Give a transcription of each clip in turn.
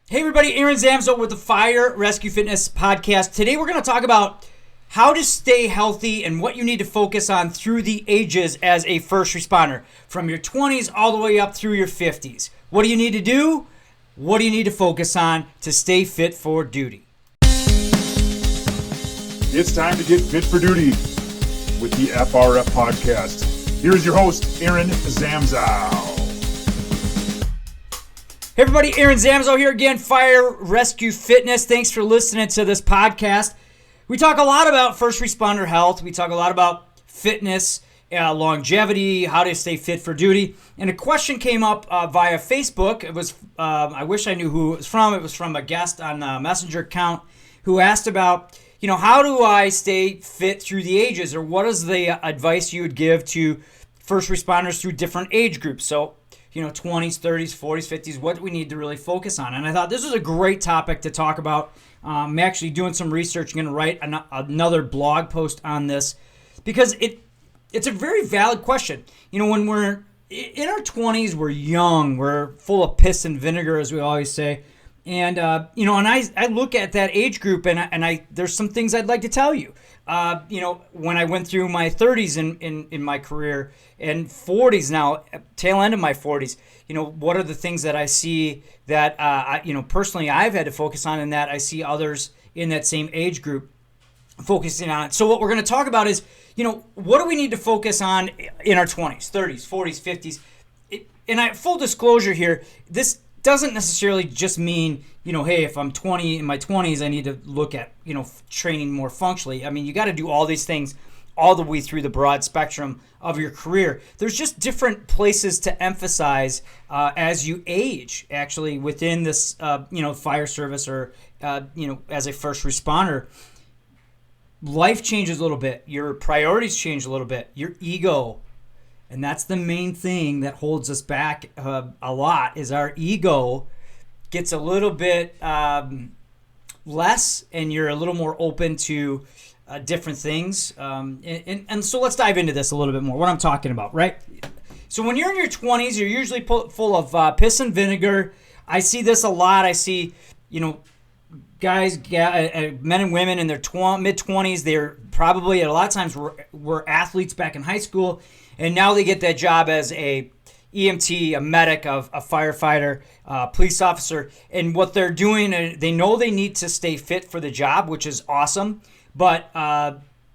Hey everybody, Aaron Zamzow with the Fire Rescue Fitness Podcast. Today we're going to talk about how to stay healthy and what you need to focus on through the ages as a first responder, from your 20s all the way up through your 50s. What do you need to do? What do you need to focus on to stay fit for duty? It's time to get fit for duty with the FRF Podcast. Here's your host, Aaron Zamzow. Hey everybody, Aaron Zamzow here again, Fire Rescue Fitness. Thanks for listening to this podcast. We talk a lot about first responder health. We talk a lot about fitness, longevity, how to stay fit for duty. And a question came up via Facebook. It was, I wish I knew who it was from. It was from a guest on the Messenger account who asked about, how do I stay fit through the ages, or what is the advice you would give to first responders through different age groups? So, 20s, 30s, 40s, 50s, what do we need to really focus on? And I thought this was a great topic to talk about. I'm actually doing some research. I'm going to write another blog post on this because it's a very valid question. When we're in our 20s, we're young, we're full of piss and vinegar, as we always say. And, and I look at that age group and there's some things I'd like to tell you. When I went through my 30s in my career and 40s now, tail end of my 40s, what are the things that I see that, personally I've had to focus on, and that I see others in that same age group focusing on. So what we're going to talk about is, what do we need to focus on in our 20s, 30s, 40s, 50s? Full disclosure here, this doesn't necessarily just mean, hey, if I'm 20 in my 20s, I need to look at, training more functionally. I mean, you got to do all these things all the way through the broad spectrum of your career. There's just different places to emphasize as you age, actually, within this, fire service or, as a first responder. Life changes a little bit. Your priorities change a little bit. Your ego. And that's the main thing that holds us back a lot, is our ego gets a little bit less, and you're a little more open to different things. And so let's dive into this a little bit more, what I'm talking about, right? So when you're in your 20s, you're usually full of piss and vinegar. I see this a lot. I see, guys, men and women in their mid-20s, they're probably a lot of times were athletes back in high school, and now they get that job as a EMT, a medic, a firefighter, police officer. And what they're doing, they know they need to stay fit for the job, which is awesome. But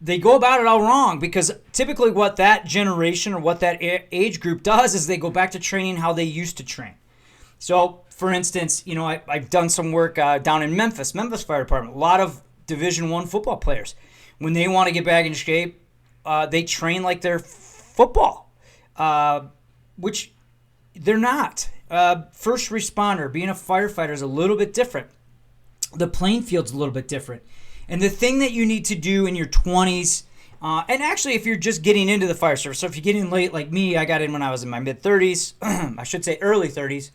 they go about it all wrong, because typically what that generation or what that age group does is they go back to training how they used to train. So, for instance, I've done some work down in Memphis Fire Department. A lot of Division I football players, when they want to get back in shape, they train like they're football, which they're not. First responder, being a firefighter, is a little bit different. The playing field's a little bit different. And the thing that you need to do in your 20s, and actually if you're just getting into the fire service, so if you get in late like me, I got in when I was in my mid-30s, I should say early 30s,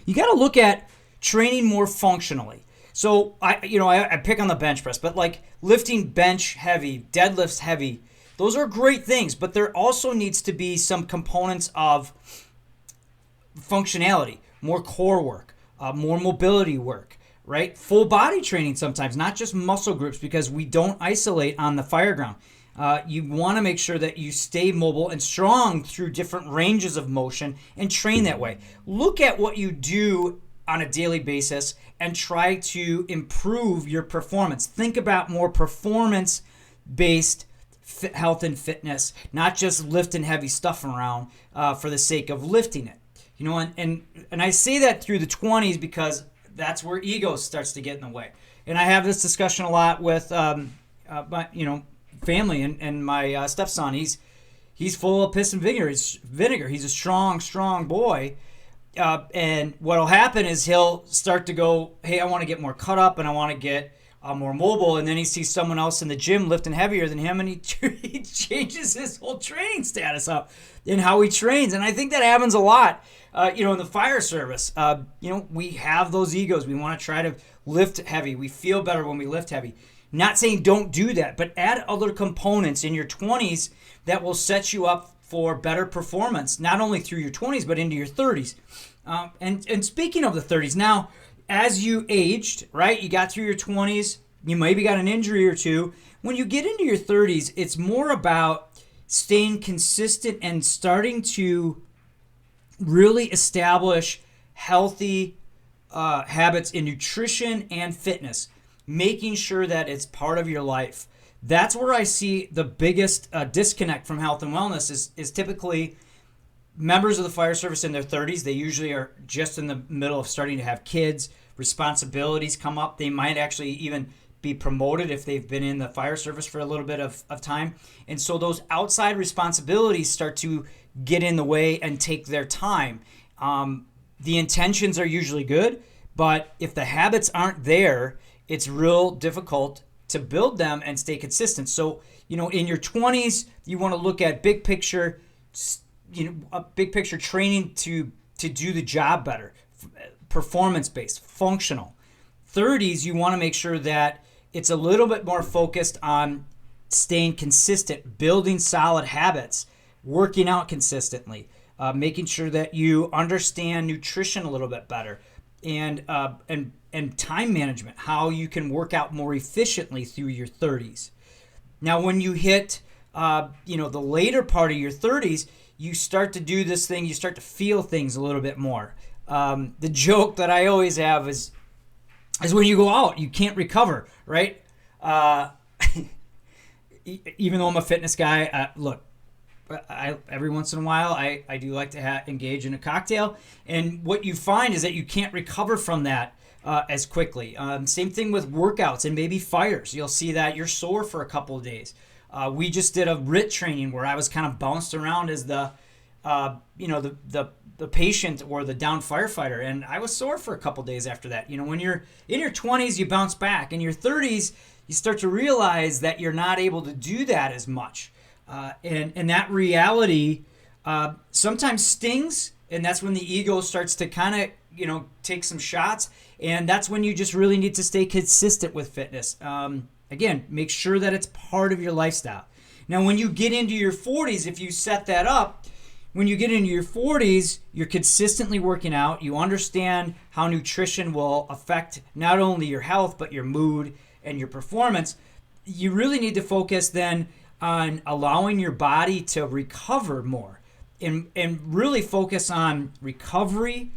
you got to look at training more functionally. So I pick on the bench press, but like lifting bench heavy, deadlifts heavy, those are great things, but there also needs to be some components of functionality, more core work, more mobility work, right? Full body training sometimes, not just muscle groups, because we don't isolate on the fire ground. You want to make sure that you stay mobile and strong through different ranges of motion and train that way. Look at what you do on a daily basis and try to improve your performance. Think about more performance-based health and fitness, not just lifting heavy stuff around for the sake of lifting it. And I say that through the 20s because that's where ego starts to get in the way. And I have this discussion a lot with family and my stepson. He's full of piss and vinegar. He's a strong boy. And what'll happen is he'll start to go, hey, I want to get more cut up and I want to get more mobile. And then he sees someone else in the gym lifting heavier than him, and he changes his whole training status up in how he trains. And I think that happens a lot, in the fire service. We have those egos. We want to try to lift heavy. We feel better when we lift heavy. Not saying don't do that, but add other components in your 20s that will set you up for better performance, not only through your 20s, but into your 30s. And speaking of the 30s, now as you aged, right, you got through your 20s, you maybe got an injury or two. When you get into your 30s, it's more about staying consistent and starting to really establish healthy habits in nutrition and fitness, making sure that it's part of your life. That's where I see the biggest disconnect from health and wellness is typically members of the fire service in their 30s. They usually are just in the middle of starting to have kids. Responsibilities come up. They might actually even be promoted if they've been in the fire service for a little bit of time. And so those outside responsibilities start to get in the way and take their time. The intentions are usually good, but if the habits aren't there, it's real difficult to build them and stay consistent. So, in your 20s, you want to look at big picture, big picture training to do the job better, performance-based, functional. 30s, you want to make sure that it's a little bit more focused on staying consistent, building solid habits, working out consistently, making sure that you understand nutrition a little bit better, and time management, how you can work out more efficiently through your 30s. Now, when you hit the later part of your 30s, you start to do this thing, you start to feel things a little bit more. The joke that I always have is when you go out, you can't recover, right? Even though I'm a fitness guy, look, every once in a while, I do like to engage in a cocktail. And what you find is that you can't recover from that as quickly. Same thing with workouts and maybe fires. You'll see that you're sore for a couple of days. We just did a RIT training where I was kind of bounced around as the patient or the down firefighter, and I was sore for a couple days after that. When you're in your 20s, you bounce back. In your 30s, you start to realize that you're not able to do that as much. And that reality sometimes stings, and that's when the ego starts to kind of, take some shots, and that's when you just really need to stay consistent with fitness. Again, make sure that it's part of your lifestyle. Now, when you get into your 40s, if you set that up, when you get into your 40s, you're consistently working out. You understand how nutrition will affect not only your health, but your mood and your performance. You really need to focus then on allowing your body to recover more and really focus on recovery,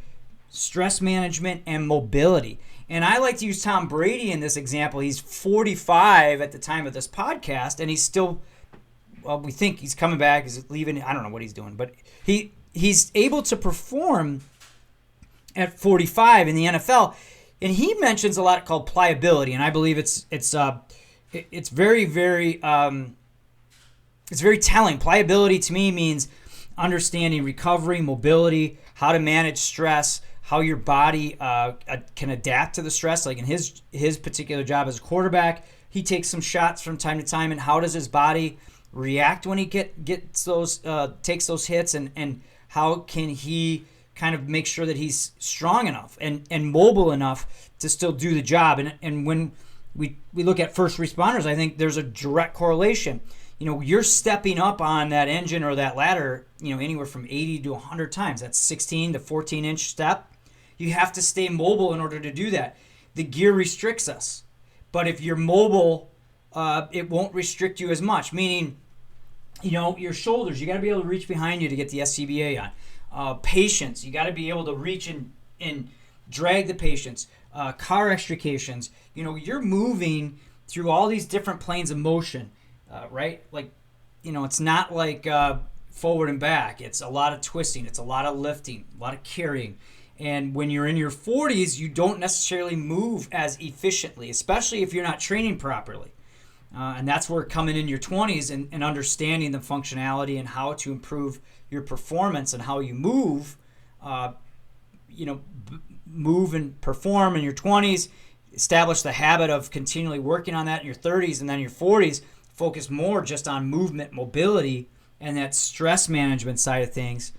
stress management, and mobility. And I like to use Tom Brady in this example. He's 45 at the time of this podcast, and he's still, we think he's coming back. He's leaving. I don't know what he's doing, but he's able to perform at 45 in the NFL. And he mentions a lot called pliability, and I believe it's very, very it's very telling. Pliability to me means understanding recovery, mobility, how to manage stress, how your body can adapt to the stress. Like in his particular job as a quarterback, he takes some shots from time to time, and how does his body react when he takes those hits, and how can he kind of make sure that he's strong enough and mobile enough to still do the job. And when we look at first responders, I think there's a direct correlation. You're stepping up on that engine or that ladder, anywhere from 80 to 100 times. That's 16 to 14 inch step. You have to stay mobile in order to do that. The gear restricts us, but if you're mobile, it won't restrict you as much. Meaning, your shoulders, you got to be able to reach behind you to get the SCBA on. Patience, you got to be able to reach and drag the patients. Car extrications, you're moving through all these different planes of motion, right? Like, it's not like forward and back. It's a lot of twisting. It's a lot of lifting, a lot of carrying. And when you're in your 40s, you don't necessarily move as efficiently, especially if you're not training properly. And that's where coming in your 20s and understanding the functionality and how to improve your performance and how you move, move and perform in your 20s, establish the habit of continually working on that in your 30s, and then your 40s, focus more just on movement, mobility, and that stress management side of things.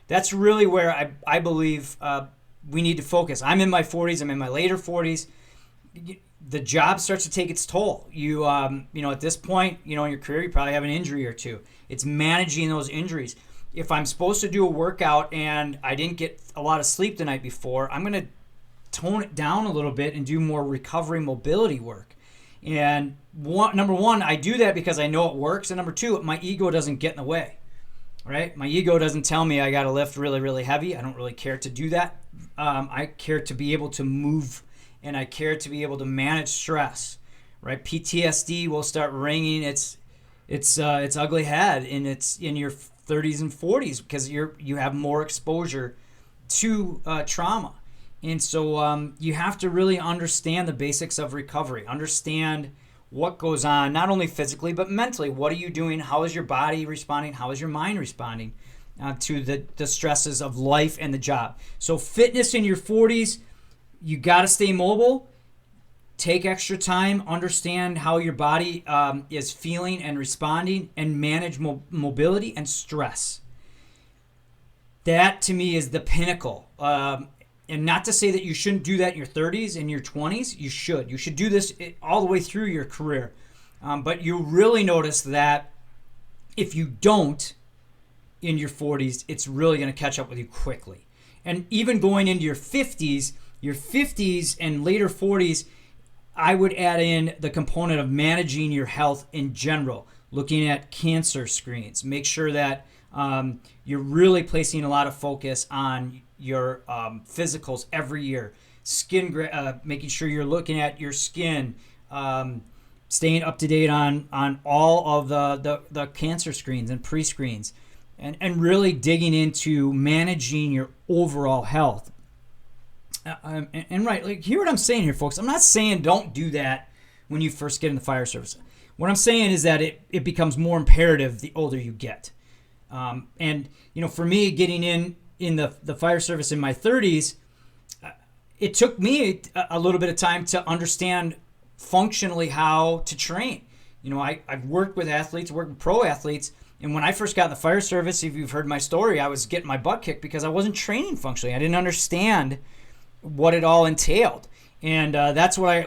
That's really where I believe we need to focus. I'm in my 40s. I'm in my later 40s. The job starts to take its toll. You at this point, in your career, you probably have an injury or two. It's managing those injuries. if I'm supposed to do a workout and I didn't get a lot of sleep the night before, I'm going to tone it down a little bit and do more recovery mobility work. And number one, I do that because I know it works. And number two, my ego doesn't get in the way, right? My ego doesn't tell me I got to lift really, really heavy. I don't really care to do that. I care to be able to move, and I care to be able to manage stress, right? PTSD will start ringing its ugly head in your 30s and 40s because you have more exposure to trauma. And so you have to really understand the basics of recovery, understand what goes on, not only physically, but mentally. What are you doing? How is your body responding? How is your mind responding to the stresses of life and the job? So fitness in your 40s, you got to stay mobile. Take extra time, understand how your body is feeling and responding, and manage mobility and stress. That, to me, is the pinnacle. And not to say that you shouldn't do that in your 30s and your 20s. You should. You should do this all the way through your career. But you really notice that if you don't in your 40s, it's really going to catch up with you quickly. And even going into your 50s and later 40s, I would add in the component of managing your health in general, looking at cancer screens. Make sure that you're really placing a lot of focus on your physicals every year. Making sure you're looking at your skin, staying up to date on all of the cancer screens and pre-screens, and really digging into managing your overall health. And right, like, hear what I'm saying here, folks. I'm not saying don't do that when you first get in the fire service. What I'm saying is that it becomes more imperative the older you get. And for me, getting in the fire service in my 30s, it took me a little bit of time to understand functionally how to train. I've worked with athletes, worked with pro athletes, and when I first got in the fire service, if you've heard my story, I was getting my butt kicked because I wasn't training functionally. I didn't understand what it all entailed. And that's why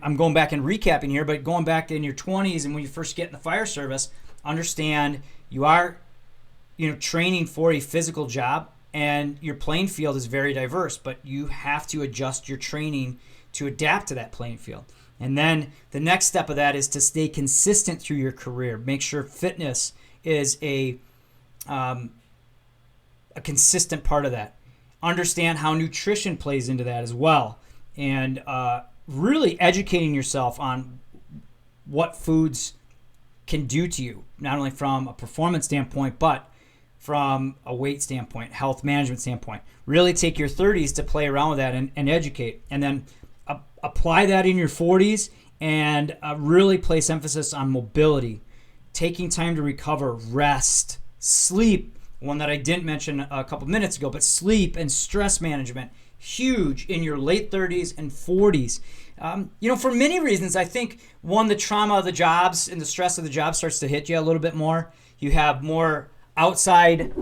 I'm going back and recapping here, but going back in your 20s and when you first get in the fire service, understand you are training for a physical job, and your playing field is very diverse, but you have to adjust your training to adapt to that playing field. And then the next step of that is to stay consistent through your career. Make sure fitness is a consistent part of that. Understand how nutrition plays into that as well, and really educating yourself on what foods can do to you, not only from a performance standpoint, but from a weight standpoint, health management standpoint. Really take your 30s to play around with that and educate, and then apply that in your 40s and really place emphasis on mobility, taking time to recover, rest, sleep. One that I didn't mention a couple minutes ago, but sleep and stress management, huge in your late 30s and 40s. For many reasons. I think, one, the trauma of the jobs and the stress of the job starts to hit you a little bit more. You have more outside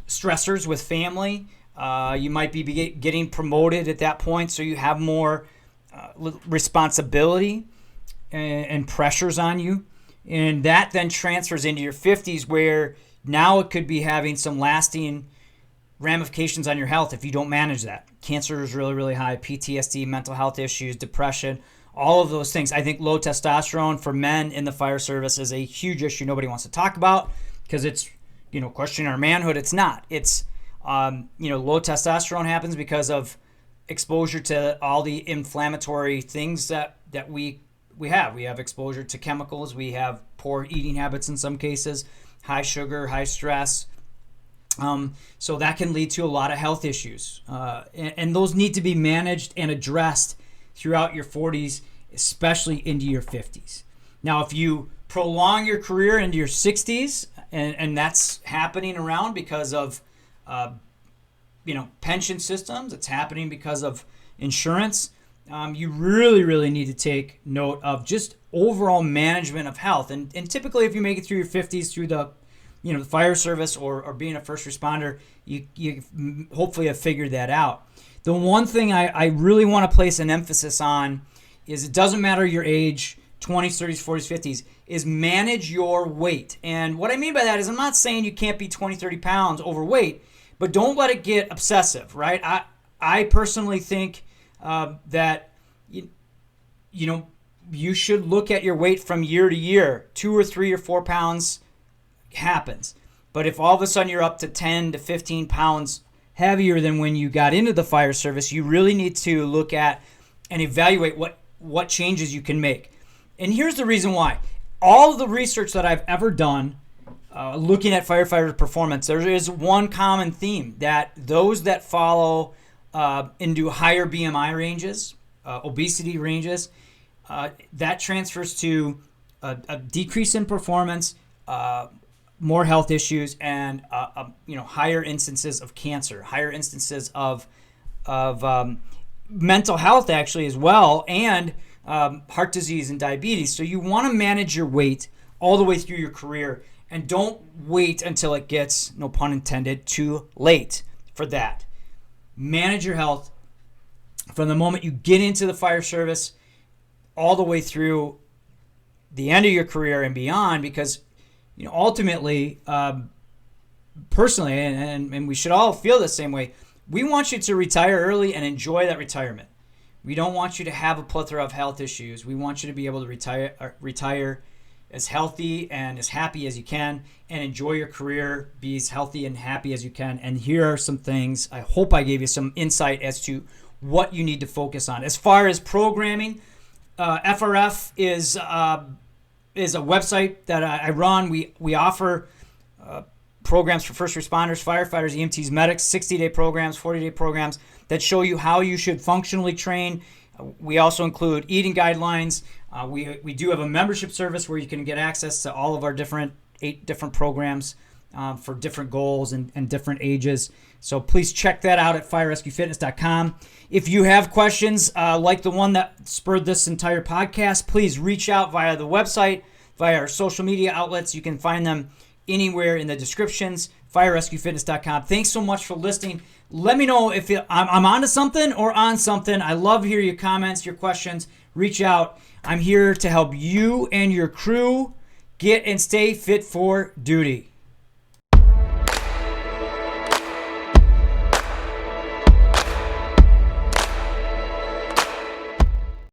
stressors with family. You might be getting promoted at that point, so you have more responsibility and pressures on you. And that then transfers into your 50s, where now it could be having some lasting ramifications on your health if you don't manage that. Cancer is really, really high. PTSD, mental health issues, depression, all of those things. I think low testosterone for men in the fire service is a huge issue nobody wants to talk about because it's, questioning our manhood. It's not. It's, low testosterone happens because of exposure to all the inflammatory things that we have. We have exposure to chemicals. We have poor eating habits in some cases. High sugar, high stress. So that can lead to a lot of health issues. And those need to be managed and addressed throughout your 40s, especially into your 50s. Now, if you prolong your career into your 60s, and that's happening around because of pension systems, it's happening because of insurance, you really, really need to take note of just overall management of health. And typically, if you make it through your 50s through the fire service or being a first responder, you hopefully have figured that out. The one thing I really want to place an emphasis on is it doesn't matter your age, 20s, 30s, 40s, 50s is manage your weight. And what I mean by that is I'm not saying you can't be 20, 30 pounds overweight, but don't let it get obsessive, right? I personally think that, you should look at your weight from year to year. 2 or 3 or 4 pounds happens. But if all of a sudden you're up to 10 to 15 pounds heavier than when you got into the fire service, you really need to look at and evaluate what changes you can make. And here's the reason why. All of the research that I've ever done looking at firefighter performance, there is one common theme, that those that follow into higher BMI ranges, obesity ranges, that transfers to a decrease in performance, more health issues, and higher instances of cancer, higher instances of mental health actually as well, and heart disease and diabetes. So you want to manage your weight all the way through your career, and don't wait until it gets, no pun intended, too late for that. Manage your health from the moment you get into the fire service all the way through the end of your career and beyond, because ultimately, personally, and we should all feel the same way, we want you to retire early and enjoy that retirement. We don't want you to have a plethora of health issues. We want you to be able to retire as healthy and as happy as you can, and enjoy your career, be as healthy and happy as you can. And here are some things. I hope I gave you some insight as to what you need to focus on. As far as programming, FRF is a website that I run. We offer programs for first responders, firefighters, EMTs, medics, 60-day programs, 40-day programs that show you how you should functionally train. We also include eating guidelines. We do have a membership service where you can get access to all of our 8 different programs for different goals and different ages. So please check that out at firerescuefitness.com. If you have questions like the one that spurred this entire podcast, please reach out via the website, via our social media outlets. You can find them anywhere in the descriptions, firerescuefitness.com. Thanks so much for listening. Let me know if I'm onto something or on something. I love to hear your comments, your questions. Reach out. I'm here to help you and your crew get and stay fit for duty.